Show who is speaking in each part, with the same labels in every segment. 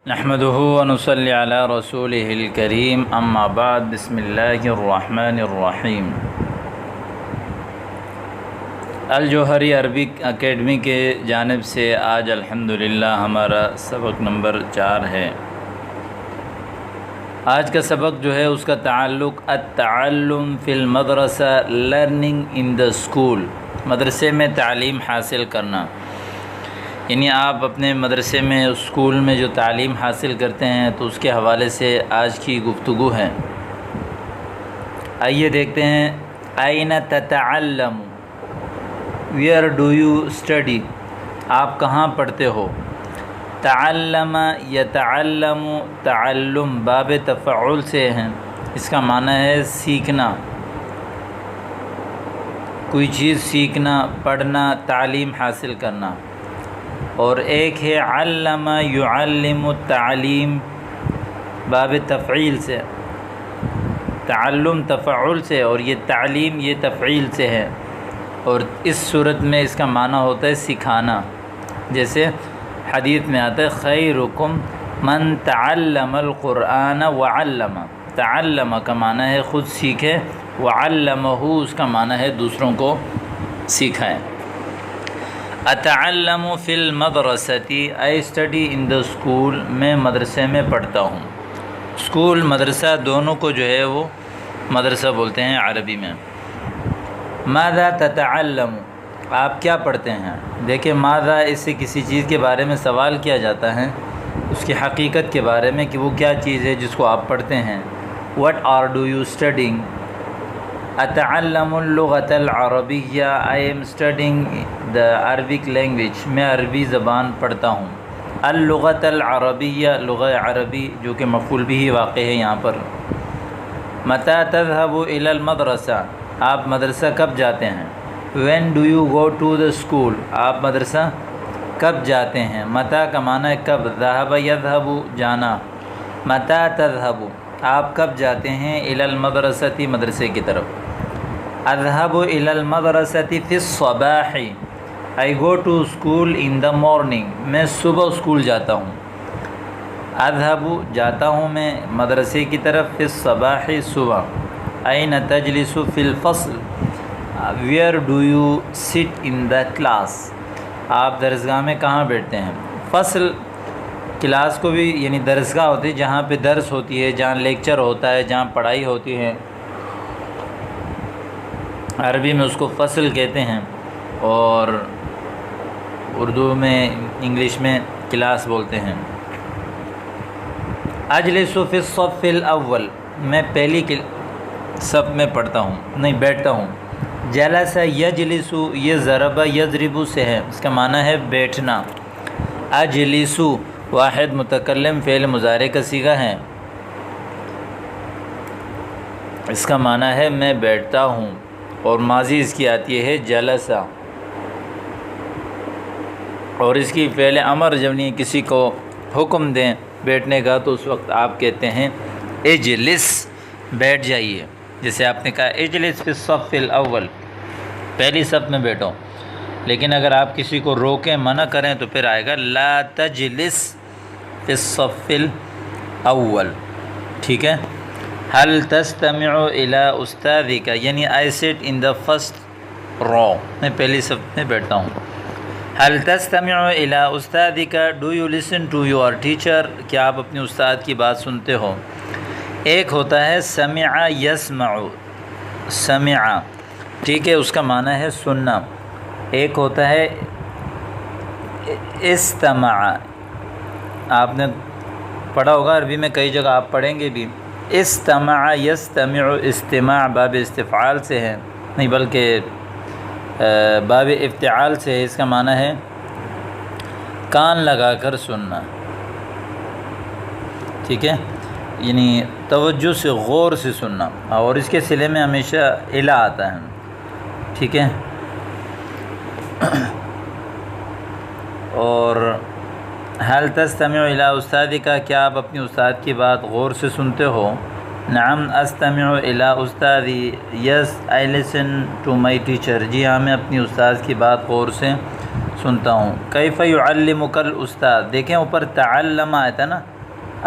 Speaker 1: نحمده ونصلي على رسوله الكريم اما بعد بسم اللہ الرحمن الرحیم۔ الجوہری عربک اکیڈمی کے جانب سے آج الحمدللہ ہمارا سبق نمبر 4 ہے۔ آج کا سبق جو ہے اس کا تعلق التعلم فی المدرسہ، لرننگ ان دا اسکول، مدرسے میں تعلیم حاصل کرنا، یعنی آپ اپنے مدرسے میں اسکول میں جو تعلیم حاصل کرتے ہیں تو اس کے حوالے سے آج کی گفتگو ہے۔ آئیے دیکھتے ہیں، أين تتعلم، ویئر ڈو یو اسٹڈی، آپ کہاں پڑھتے ہو۔ تعلم یتعلم، تعلم باب تفعل سے ہیں، اس کا معنی ہے سیکھنا، کوئی چیز سیکھنا، پڑھنا، تعلیم حاصل کرنا۔ اور ایک ہے علم یعلم، تعلیم باب تفعیل سے، تعلم تفعل سے، اور یہ تعلیم یہ تفعیل سے ہے، اور اس صورت میں اس کا معنی ہوتا ہے سکھانا۔ جیسے حدیث میں آتا ہے خیرکم من تعلم القرآن وعلم، تعلم کا معنی ہے خود سیکھے، وعلمہ اس کا معنی ہے دوسروں کو سکھائے۔ اتعلم فی المدرسۃ، I study in the school, میں مدرسے میں پڑھتا ہوں۔ اسکول مدرسہ دونوں کو جو ہے وہ مدرسہ بولتے ہیں عربی میں۔ ماذا تتعلم، آپ کیا پڑھتے ہیں۔ دیکھیں ماذا، اس سے کسی چیز کے بارے میں سوال کیا جاتا ہے، اس کی حقیقت کے بارے میں کہ وہ کیا چیز ہے جس کو آپ پڑھتے ہیں۔ what are do you studying، اتعلم اللغة ul Arabia, I am studying the Arabic language، میں عربی زبان پڑھتا ہوں۔ اللغة العربیہ، لغہ عربی جو کہ مفعول بھی واقع ہے یہاں پر۔ متى تذهب إلى المدرسہ، آپ مدرسہ کب جاتے ہیں۔ when do you go to the school، آپ مدرسہ کب جاتے ہیں۔ متى کا معنی ہے کب، ذهب يذهب جانا، متى تذهب آپ کب جاتے ہیں، إلى المدرسة مدرسے کی طرف۔ اذهب إلى المدرسة في الصباح، I go to school in the morning، میں صبح اسکول جاتا ہوں۔ اذهب جاتا ہوں میں مدرسے کی طرف، في الصباح صبح۔ أين تجلس في الفصل، where do you sit in the class، آپ درسگاہ میں کہاں بیٹھتے ہیں۔ فصل کلاس کو بھی یعنی درسگاہ ہوتی ہے جہاں پہ درس ہوتی ہے، جہاں لیکچر ہوتا ہے، جہاں پڑھائی ہوتی ہے، عربی میں اس کو فصل کہتے ہیں، اور اردو میں انگلش میں کلاس بولتے ہیں۔ اجلس فی الصف الاول، میں پہلی صف میں پڑھتا ہوں، نہیں بیٹھتا ہوں۔ جلس یجلس، یہ ضرب یضرب سے ہے، اس کا معنی ہے بیٹھنا۔ اجلس واحد متکلم فعل مضارع کا صیغہ ہے، اس کا معنی ہے میں بیٹھتا ہوں، اور ماضی اس کی آتی ہے جلسہ، اور اس کی فعل امر جب نہیں کسی کو حکم دیں بیٹھنے کا تو اس وقت آپ کہتے ہیں اجلس، بیٹھ جائیے۔ جیسے آپ نے کہا اجلس فی الصف الاول، پہلی صف میں بیٹھو، لیکن اگر آپ کسی کو روکیں منع کریں تو پھر آئے گا لا تجلس فی الصف الاول، ٹھیک ہے۔ هل تستمع الى استاذک، یعنی I sit in the first row، میں پہلی صف میں بیٹھتا ہوں۔ هل تستمع الى استاذک، do you listen to your teacher، کیا آپ اپنے استاد کی بات سنتے ہو۔ ایک ہوتا ہے سمع یسمع، سمع ٹھیک ہے، اس کا معنی ہے سننا۔ ایک ہوتا ہے استمع، آپ نے پڑھا ہوگا عربی میں کئی جگہ آپ پڑھیں گے بھی، استمع یستمع، استماع باب استفعال سے ہے، نہیں بلکہ باب افتعال سے ہے، اس کا معنی ہے کان لگا کر سننا، ٹھیک ہے، یعنی توجہ سے غور سے سننا، اور اس کے صلے میں ہمیشہ الا آتا ہے، ٹھیک ہے۔ اور هل تستمع الى استاذک، کیا آپ اپنی استاد کی بات غور سے سنتے ہو۔ نعم استمع الى استاذی، یس I listen to my teacher، جی ہاں میں اپنی استاد کی بات غور سے سنتا ہوں. کیف یعلمک الاستاذ، دیکھیں اوپر تعلم آیا تھا نا،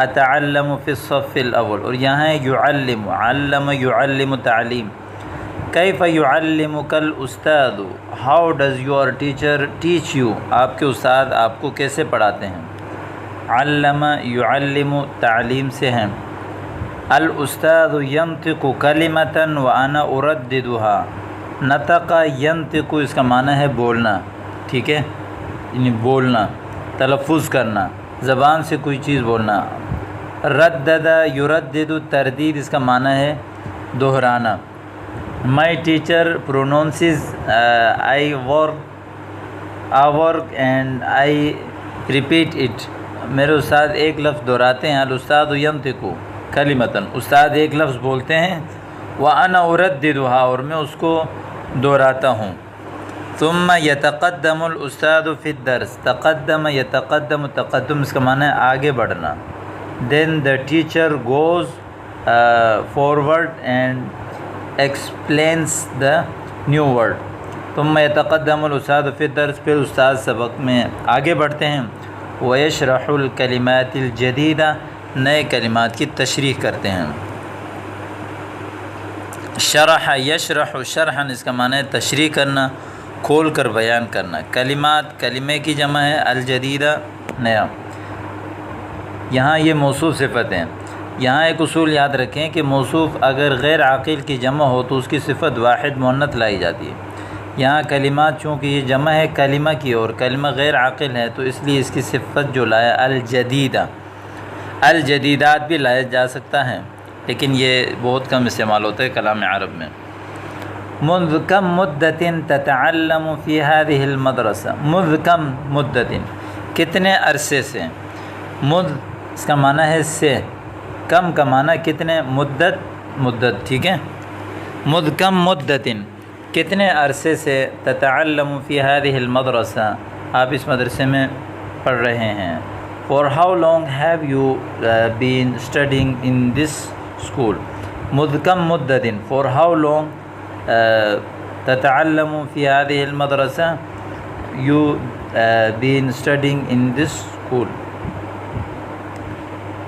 Speaker 1: اتعلم فی الصف الاول، اور یہاں ہے یعلم، علم یعلم تعلیم. کیف یعلمک الاستاذ، how does your teacher teach you, آپ کے استاد آپ کو کیسے پڑھاتے ہیں. علم یعلم تعلیم سے ہیں. الاستاذ ینطق کلمۃ وانا ارددها، نطق ینطق اس کا معنی ہے بولنا، ٹھیک ہے، یعنی بولنا، تلفظ کرنا، زبان سے کوئی چیز بولنا. ردد یردد تردید اس کا معنی ہے دہرانا. My teacher pronounces I work and I repeat it, میرے استاد ایک لفظ دہراتے ہیں. الاستاذ ینطق کلمۃ، استاد ایک لفظ بولتے ہیں، وانا ارددها، اور میں اس کو دہراتا ہوں. ثم یتقدم الاستاذ فی الدرس، تقدم یتقدم، تقدم اس کا معنی ہے آگے بڑھنا. دین the teacher goes forward and explains the new word. ثم یتقدم الاستاذ فی الدرس، پھر استاد سبق میں آگے بڑھتے ہیں. ویشرح الکلمات الجدیدہ، نئے کلمات کی تشریح کرتے ہیں. شرح یشرح شرحا اس کا معنی ہے تشریح کرنا، کھول کر بیان کرنا. کلمات کلمے کی جمع ہے، الجدیدہ نیا. یہاں یہ موصوف صفت ہیں. یہاں ایک اصول یاد رکھیں کہ موصوف اگر غیر عاقل کی جمع ہو تو اس کی صفت واحد مؤنث لائی جاتی ہے. یہاں کلمات چونکہ یہ جمع ہے کلمہ کی اور کلمہ غیر عاقل ہے تو اس لیے اس کی صفت جو لایا الجدیدہ. الجدیدات بھی لایا جا سکتا ہے لیکن یہ بہت کم استعمال ہوتا ہے کلام عرب میں. منذ کم مدت تتعلم فی هذه المدرسہ، منذ کم مدت کتنے عرصے سے. مد اس کا معنی ہے سے، کم کا معنی کتنے، مدت ٹھیک ہے. مذ کم مدت کتنے عرصے سے، تتعلم فی هذه المدرسہ آپ اس مدرسے میں پڑھ رہے ہیں. For how long have you been studying in this school؟ مذ کم مدت، for how long تتعلم فی هذه المدرسہ you been studying in this school.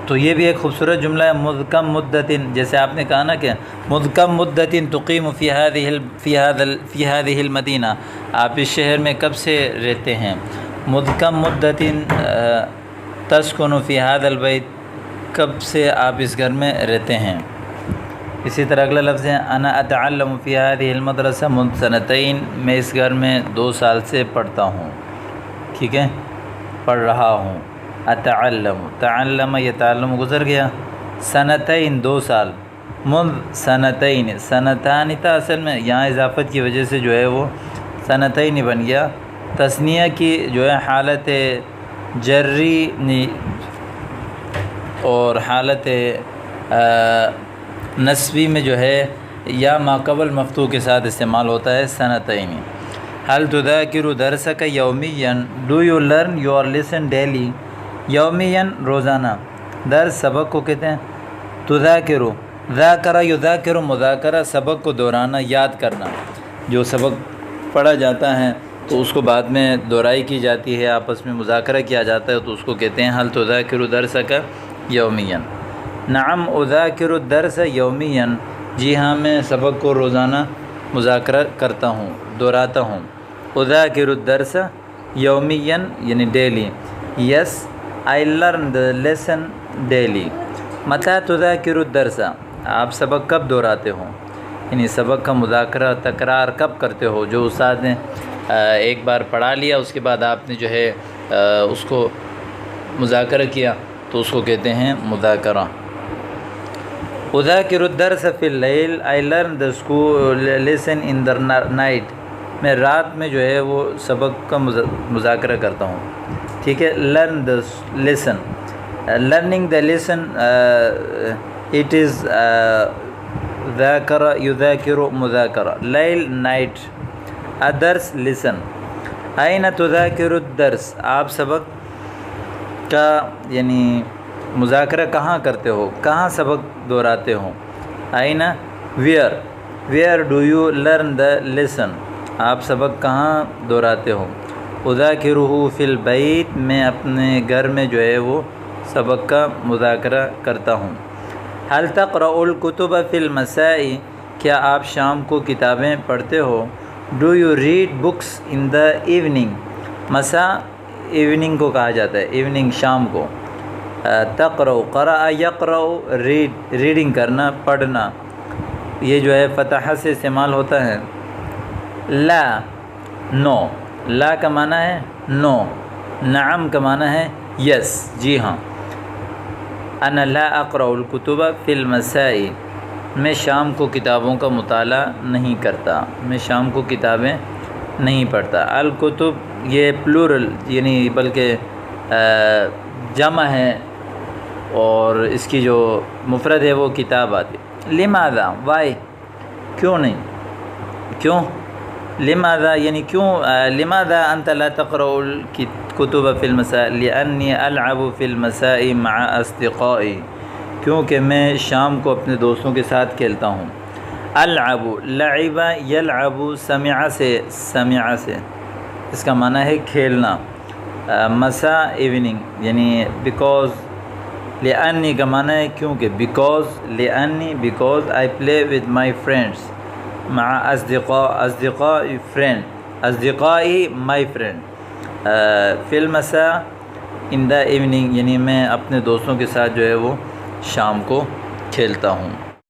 Speaker 1: تو یہ بھی ایک خوبصورت جملہ ہے. مذ کم مدت، جیسے آپ نے کہا نا کہ مذ کم مدت تقیم فی هذه المدینہ، آپ اس شہر میں کب سے رہتے ہیں. مذ کم مدت تسکن فی هذا البیت، کب سے آپ اس گھر میں رہتے ہیں. اسی طرح اگلا لفظ ہے انا اتعلم فی هذه المدرسہ منذ سنتین، میں اس گھر میں 2 سال سے پڑھتا ہوں، ٹھیک ہے، پڑھ رہا ہوں. اتعلم، تعلم یہ تعلم گزر گیا. سنتین 2 سال. منذ سنتین، سنتان تھا اصل میں، یہاں اضافت کی وجہ سے جو ہے وہ سنتین بن گیا. تثنیہ کی جو ہے حالت جری اور حالت نسبی میں جو ہے یا ماقبل مفتوح کے ساتھ استعمال ہوتا ہے سنتین. هل تذاکر درسک یومیا، do you learn your lesson daily. یومین روزانہ، درس سبق کو کہتے ہیں. تذاکر، ذاکر یذاکر مذاکرہ، سبق کو دہرانا، یاد کرنا. جو سبق پڑھا جاتا ہے تو اس کو بعد میں دہرائی کی جاتی ہے، آپس میں مذاکرہ کیا جاتا ہے تو اس کو کہتے ہیں هل تذاکر درسک یومیا. نعم اذاکر الدرس یومیا، جی ہاں میں سبق کو روزانہ مذاکرہ کرتا ہوں، دہراتا ہوں. اذاکر الدرس یومیا یعنی daily. Yes I learn the lesson daily. متى تذاکر الدرس، آپ سبق کب دہراتے ہو، یعنی سبق کا مذاکرہ تکرار کب کرتے ہو. جو استاد نے ایک بار پڑھا لیا اس کے بعد آپ نے جو ہے اس کو مذاکرہ کیا تو اس کو کہتے ہیں مذاکرہ. اذاکر الدرس فی اللیل، I learn the school lesson in the night. میں رات میں جو ہے وہ سبق کا مذاکرہ کرتا ہوں، ٹھیک ہے. Learn the lesson, learning the lesson it is ذاکر یذاکر مذاکرہ. لیل نائٹ، الدرس لیسن. این تذاکر الدرس، آپ سبق کا یعنی مذاکرہ کہاں کرتے ہو، کہاں سبق دہراتے ہو. این where, where do you learn the lesson, آپ سبق کہاں دہراتے ہو. اذاکرہ فی البیت، میں اپنے گھر میں جو ہے وہ سبق کا مذاکرہ کرتا ہوں۔ حل تقرأ الکتب فی المساء، کیا آپ شام کو کتابیں پڑھتے ہو؟ Do you read books in the evening, مساء ایوننگ کو کہا جاتا ہے، ایوننگ شام کو۔ تقرأ قرأ یقرأ، ریڈنگ کرنا، پڑھنا، یہ جو ہے فتحہ سے استعمال ہوتا ہے۔ لا، نو، لا کا معنی ہے نو، نعم کا معنی ہے یس، جی ہاں۔ انا لا اقرأ الکتب فی المساء، میں شام کو کتابوں کا مطالعہ نہیں کرتا، میں شام کو کتابیں نہیں پڑھتا۔ الکتب یہ پلورل یعنی بلکہ جمع ہے، اور اس کی جو مفرد ہے وہ کتاب آتی۔ لماذا، وائی، کیوں نہیں، کیوں، لماذا یعنی کیوں، لماذا انت لا تقرأ الکتب فی المساء، لأنی العب فی المساء مع اصدقائی، کیونکہ میں شام کو اپنے دوستوں کے ساتھ کھیلتا ہوں۔ العب، لعب یلعب، سمع سے اس کا معنی ہے کھیلنا، مساء ایوننگ یعنی بیکاز، لأنی کا معنی ہے کیونکہ، because I play with my friends, مع اصدقائی فرینڈ، اصدقائی مائی فرینڈ، فی المساء ان دا ایوننگ، یعنی میں اپنے دوستوں کے ساتھ جو ہے وہ شام کو کھیلتا ہوں۔